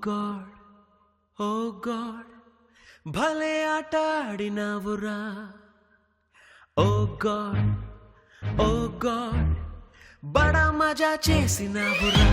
God ఓ God భలే ఆట ఆడినావురా ఓ God ఓ God బడా మజా చేసినావురా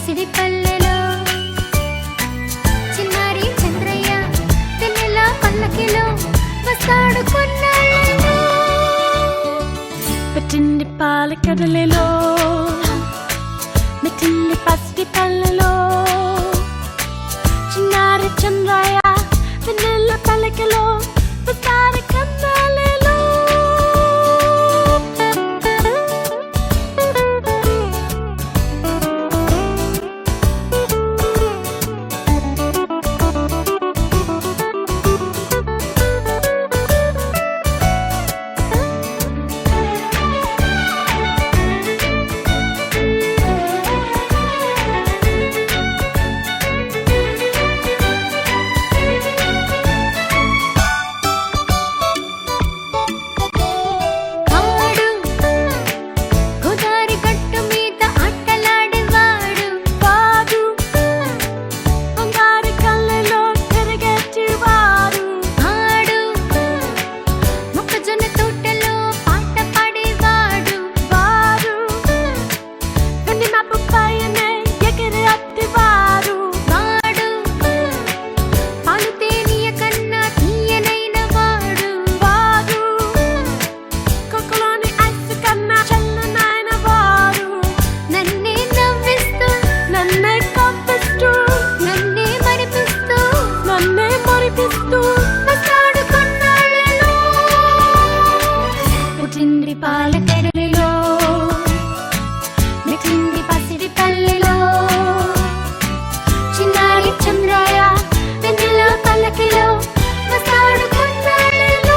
పసిడి పల్లెలో చిన్నారి చంద్రయ్య వెన్నెల పల్లకిలో వస్తాడు కొన్నాళ్ళలో పెట్టింది పాలకడలిలో మెట్టింది పసిడి పల్లెలో చిన్నారి చంద్రయ్య వెన్నెల పల్లకిలో వస్తాడు కొన్నాళ్ళలో పాలకడలిలో మెట్టింది పసిడి పల్లెలో చిన్నారి చంద్రయ్య వెన్నెల పల్లకిలో వస్తాడు కొన్నాళ్ళలో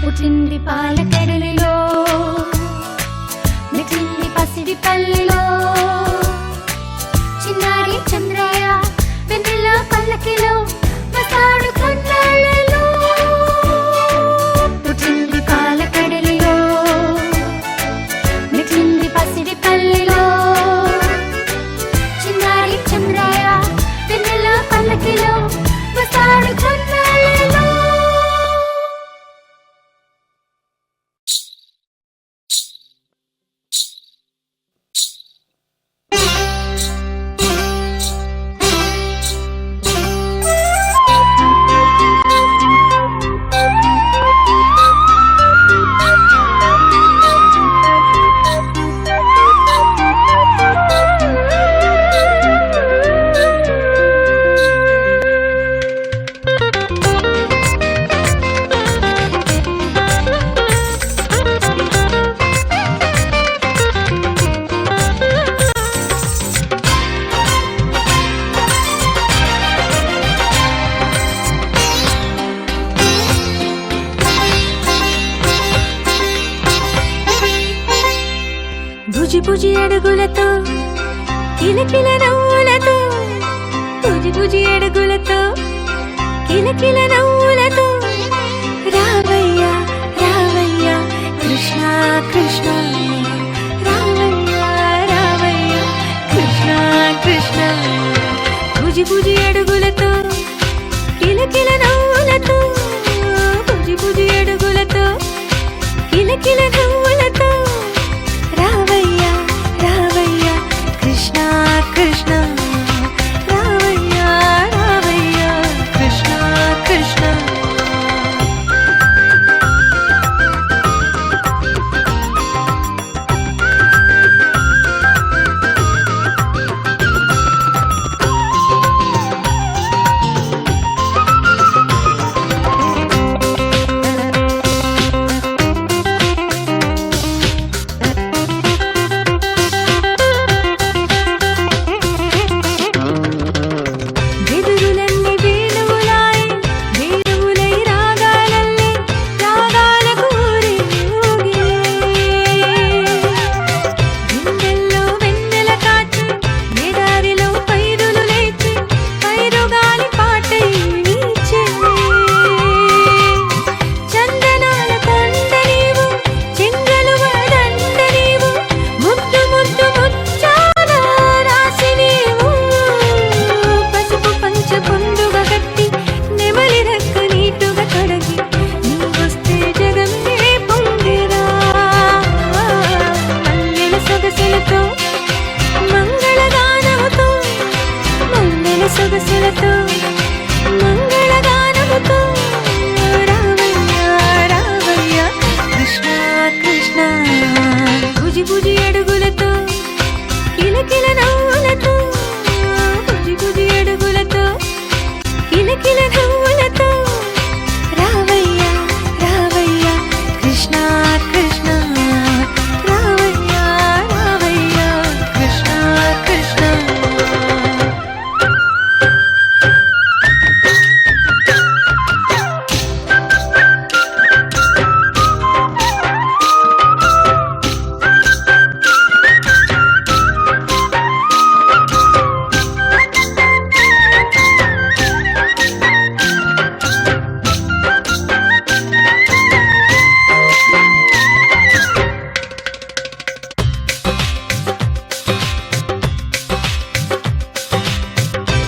పుట్టింది పాలకడలిలో మెట్టింది పసిడి పల్లెలో చిన్నారి చంద్రయ్య వెన్నెల పల్లకిలో వస్తాడు కొన్నాళ్ళలో పుట్టింది పాలకడలిలో మెట్టింది పసిడి పల్లెలో చిన్నారి చంద్రయ్య వెన్నెల పల్లకిలో వస్తాడు కొన్నాళ్ళలో బుజి బుజి అడుగులతో కిలకిల నవ్వులతో బుజి బుజి అడుగులతో కిలకిల నవ్వులతో రావయ్య రావయ్య కృష్ణ కృష్ణ రావయ్య రావయ్య కృష్ణ కృష్ణ బుజి బుజి అడుగులతో కిలకిల నవ్వులతో రావయ్యా రావయ్యా కృష్ణ కృష్ణ రావయ్యా రావయ్యా కృష్ణ కృష్ణ వెదురులన్నీ వేణువులాయ్ వేణువులై రాగాలల్లే రాగాలకు ఊరేగిలే గుండెల్లో వెన్నెల కాచి ఎడారిలో పైరులు లేచి పైరుగాలి పాటై వీచే చందనాల కొండ నీవు చెంగలువ దండ నీవు ముద్దు ముద్దు ముచ్చాల రాసి నీవు పసుపు పంచ పొందుగా కట్టి నెమలి రెక్క నీటుగా తొడగి నీవొస్తే జగమే పొంగిరా మల్లెల సొగసులతో మంగళగానముతో మల్లెల సొగసులతో మంగళగానముతో రావయ్యా రావయ్యా కృష్ణ కృష్ణ భుజి భుజి అడుగులతో కిలకిల నవ్వులతో భుజి భుజి అడుగులతో కిలకిల నవ్వులతో రావయ్యా రావయ్యా కృష్ణ కృష్ణ రావయ్యా రావయ్యా కృష్ణ కృష్ణ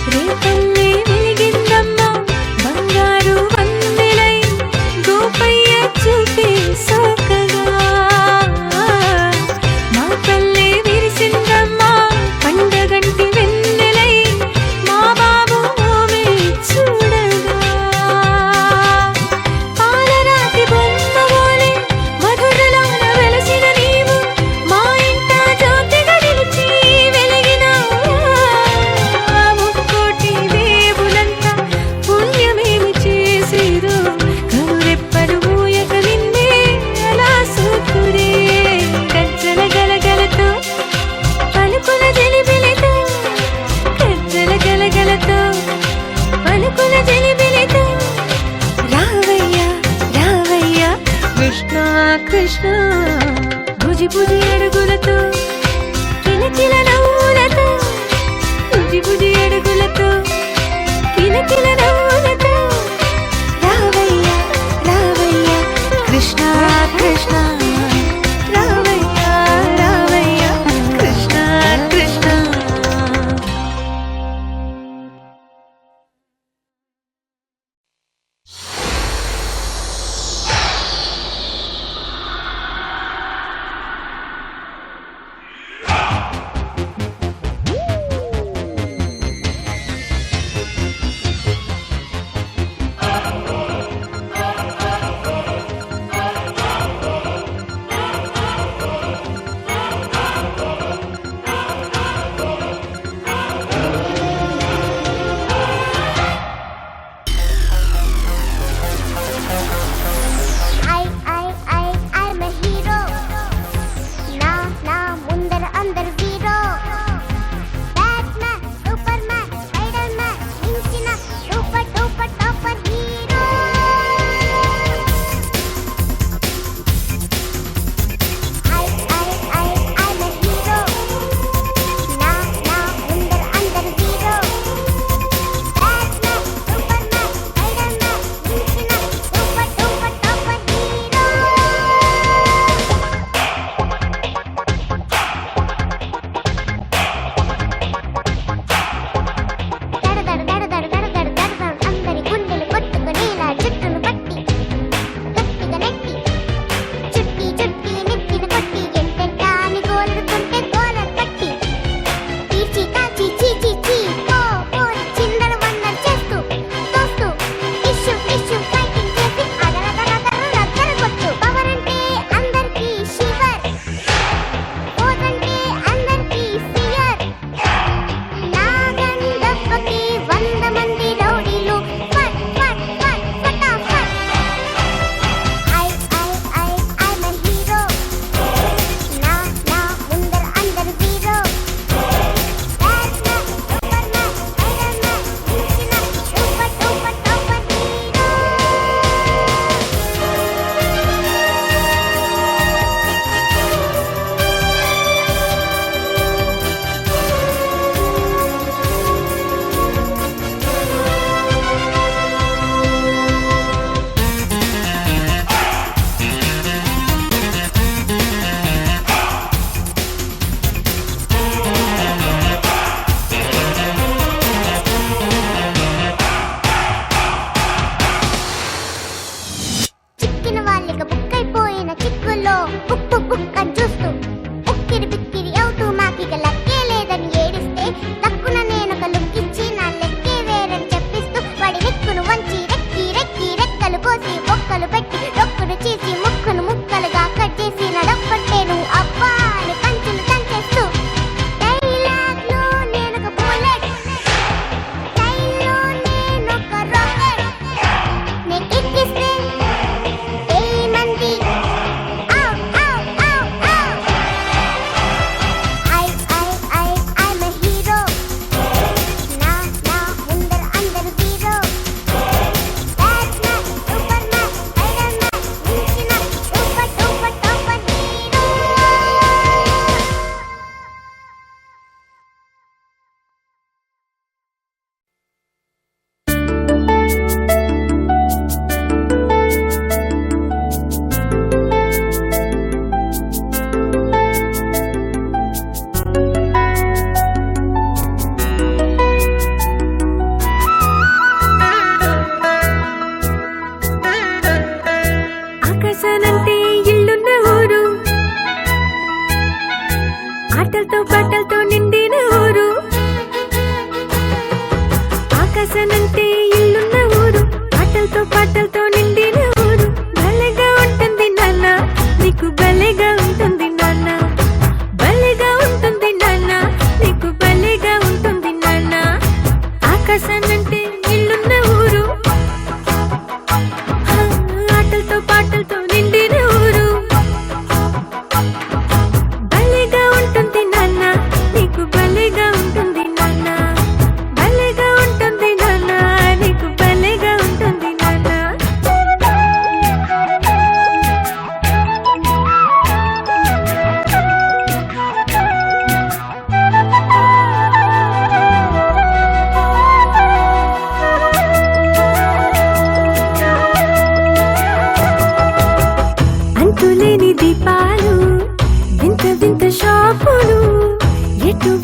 రేపల్లే వెలిగిందమ్మా బంగారు వందెలై గోపయ్య చూపే సోకగా మా పల్లె విరిసిందమ్మా పండగంటి వెన్నెలై మా బాబు ఓమే చూడగా పాలరాతి బొమ్మవోలే మధురలోన వెలసిన నీవు మా ఇంట జ్యోతిగా నిలిచి వెలిగినావు ముక్కోటి దేవులంతా పుణ్యమేమి చేసిరు కనురెప్పలు ఊయక నిన్నే అలా సూతురే గజ్జల గలగలతో పలుకుల జలిబిలితో గజ్జల గలగలతో పలుకుల జలిబిలితో రావయ్యా రావయ్యా కృష్ణ కృష్ణ భుజి భుజి అడుగులతో కిలకిల నవ్వులతో భుజి భుజి అడుగులతో కిలకిల నవ్వులతో రావయ్యా రావయ్యా కృష్ణ కృష్ణ రావయ్యా రావయ్యా కృష్ణ కృష్ణ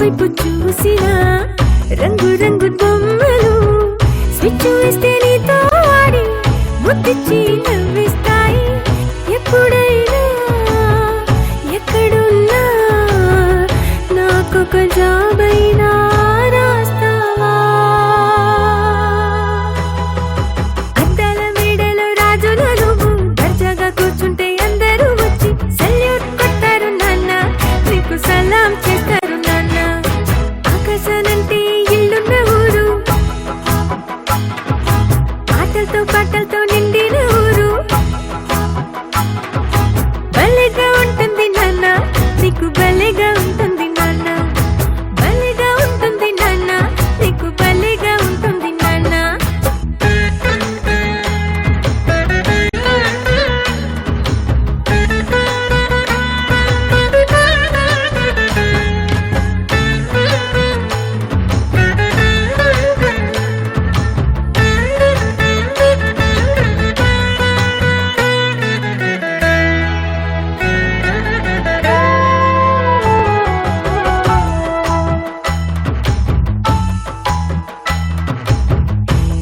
వైపు చూసినా రంగు రంగు బొమ్మలు స్విచ్ వేస్తే నీతో ఆడి ముద్దిచ్చి నవ్విస్తాయి. ఎప్పుడైనా ఎక్కడున్నా నాకొక జాబైనా రాస్తావా? అద్దాల మేడలో రాజుల నువ్వు దర్జాగా కూర్చుంటే అందరూ వచ్చి సల్యూట్ కొట్టారు నాన్న, నీకు సలాం చేస్తారు నాన్న. ఆకాశానంటే ఇల్లున్న ఊరు, ఆటలతో పాటలతో నిండిన ఊరు. భలేగా ఉంటుంది నాన్న, నీకు భలేగా ఉంటుంది నాన్న, భలేగా ఉంటుంది నాన్న, నీకు భలేగా ఉంటుంది నాన్న.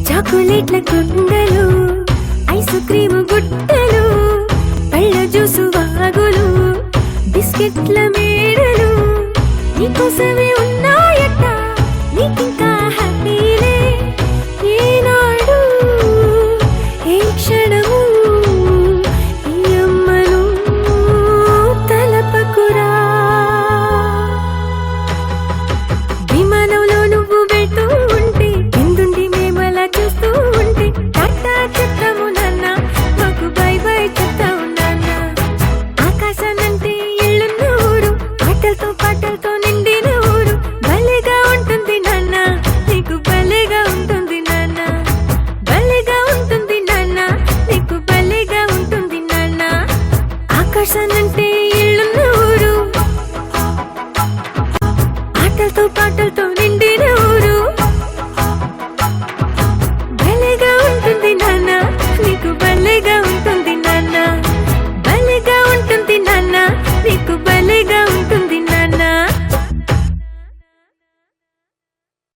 చాక్లెట్ల కుండలు, ఐస్ క్రీము గుట్టలు,